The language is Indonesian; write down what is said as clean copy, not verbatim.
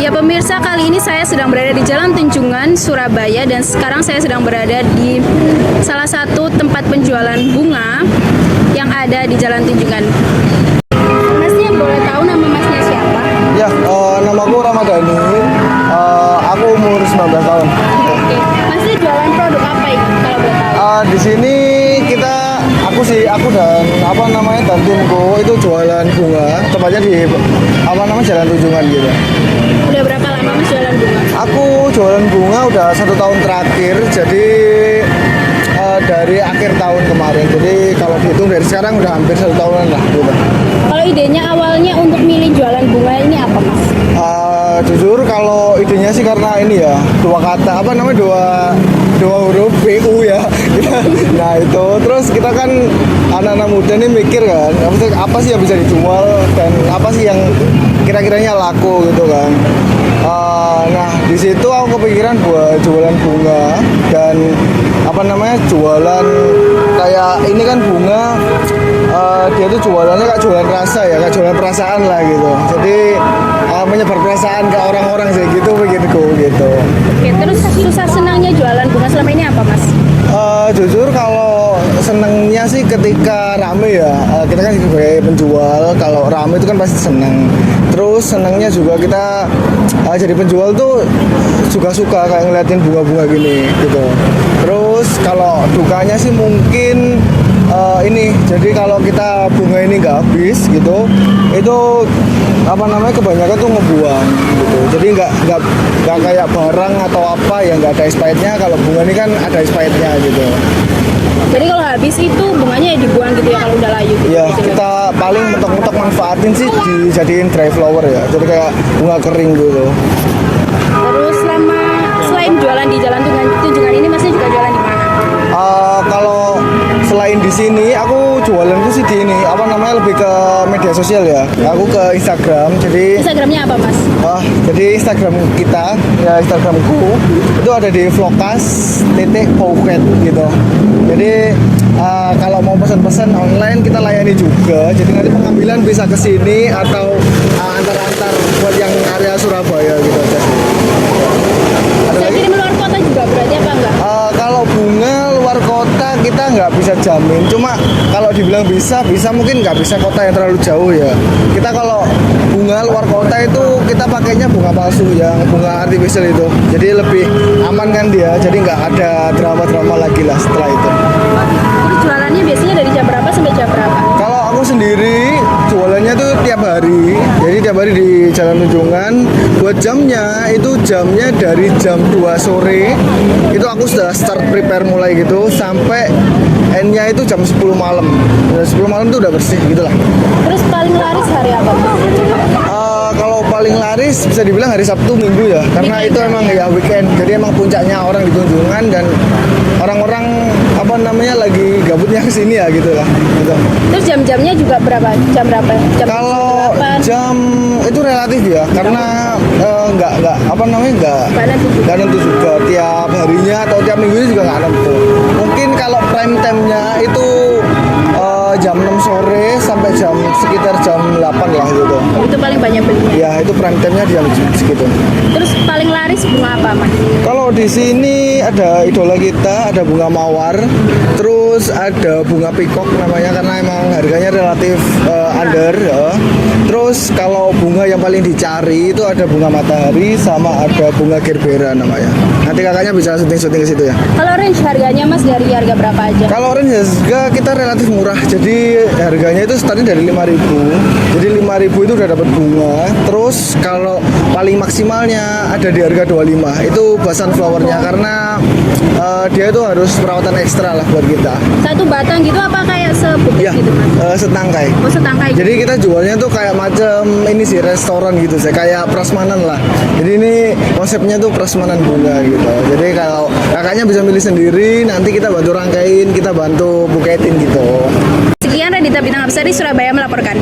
Ya pemirsa, kali ini saya sedang berada di Jalan Tunjungan, Surabaya, dan sekarang saya sedang berada di salah satu tempat penjualan bunga yang ada di Jalan Tunjungan. Masnya boleh tahu nama masnya siapa? Ya, namaku Ramadhani. Aku umur 19 tahun. Oke, masnya jualan produk apa ini kalau boleh tahu? Di sini aku dan dan timku itu jualan bunga, tepatnya di Jalan Tunjungan gitu. Udah berapa lama mas jualan bunga? Aku jualan bunga udah 1 tahun terakhir, jadi dari akhir tahun kemarin. Jadi kalau dihitung dari sekarang udah hampir 1 tahunan lah gitu. Kalau idenya awalnya untuk milih jualan bunga ini apa mas? Jujur kalau idenya sih karena ini ya, dua huruf PU ya. Nah itu terus kita kan anak-anak muda nih mikir kan apa sih yang bisa dijual dan apa sih yang kira-kiranya laku gitu kan. Nah di situ aku kepikiran buat jualan bunga dan jualan kayak ini kan bunga, dia tuh jualannya kayak jualan rasa ya, kayak jualan perasaan lah gitu. Jadi menyebar perasaan ke orang-orang sih gitu begituku gitu. Oke, terus susah senangnya jualan bunga selama ini apa mas? Jujur kalau senengnya sih ketika rame ya, kita kan sebagai penjual kalau rame itu kan pasti seneng. Terus senengnya juga kita jadi penjual tuh juga suka kayak ngeliatin bunga-bunga gini gitu. Terus kalau dukanya sih mungkin ini, jadi kalau kita bunga ini nggak habis gitu, itu kebanyakan tuh ngebuang gitu. Jadi nggak kayak barang atau apa yang nggak ada expirednya. Kalau bunga ini kan ada expirednya gitu. Jadi kalau habis itu bunganya ya dibuang gitu ya kalau udah layu gitu. Ya gitu. kita paling mentok-mentok manfaatin sih dijadiin dry flower ya. Jadi kayak bunga kering gitu. Terus selain jualan di Jalan Tunjungan ini masnya juga jualan di mana? Kalau selain di sini, aku jualanku sih di ini lebih ke media sosial ya. Aku ke Instagram. Jadi Instagramnya apa mas? jadi Instagram kita ya, Instagramku itu ada di vlogas.pocket gitu. Jadi kalau mau pesan-pesan online kita layani juga. Jadi nanti pengambilan bisa ke sini atau antar-antar buat yang area Surabaya gitu aja. Saya kirim luar kota juga berarti apa enggak? Kalau bunga luar kota kita nggak bisa jamin. Cuma kalau dibilang bisa mungkin nggak bisa kota yang terlalu jauh ya. Kita kalau bunga luar kota itu kita pakainya bunga palsu, yang bunga artificial itu. Jadi lebih aman kan dia. Jadi nggak ada drama-drama lagi lah setelah itu. Terus jualannya biasanya dari jam berapa sampai jam berapa? Kalau aku sendiri jualannya tuh tiap hari. Jadi tiap hari di Jalan Tunjungan. Buat jamnya itu jamnya dari jam 2 sore itu aku sudah start prepare mulai gitu sampai endnya itu jam 10 malam. Dan 10 malam itu udah bersih gitulah. Terus paling laris hari apa? Kalau paling laris bisa dibilang hari Sabtu Minggu ya, karena itu emang ya weekend. Jadi emang puncaknya orang di Tunjungan dan orang-orang lagi gabutnya ke sini ya gitu lah. Gitu. Terus jam-jamnya juga berapa? Jam berapa? Kalau jam itu relatif ya, karena nggak nentu juga tiap harinya atau tiap minggunya juga nggak nentu. Mungkin kalau prime time-nya itu jam 6 sore sampai sekitar jam 8 lah gitu. Itu paling banyak belinya. Ya itu prime time-nya di jam segitu. Terus paling laris bunga apa mas? Kalau di sini ada idola kita, ada bunga mawar, terus ada bunga peacock namanya karena emang harganya relatif under ya. Terus kalau bunga yang paling dicari itu ada bunga matahari sama ada bunga gerbera namanya. Nanti kakaknya bisa syuting ke situ ya. Kalau range harganya mas dari harga berapa aja? Kalau range harga kita relatif murah. Jadi harganya itu startnya dari 5.000. Jadi 5.000 itu udah dapat bunga. Terus kalau paling maksimalnya ada di harga 25. Itu basan flowernya karena dia itu harus perawatan ekstra lah buat kita. Satu batang gitu apa kayak sebukit Ya, gitu mas? setangkai. Oh setangkai. Jadi kita jualnya tuh kayak macam ini sih restoran gitu sih, kayak prasmanan lah. Jadi ini konsepnya tuh prasmanan bunga gitu. Jadi kalau kakaknya bisa milih sendiri, nanti kita bantu rangkain, kita bantu buketin gitu. Sekian Radita Bintang Absari Surabaya melaporkan.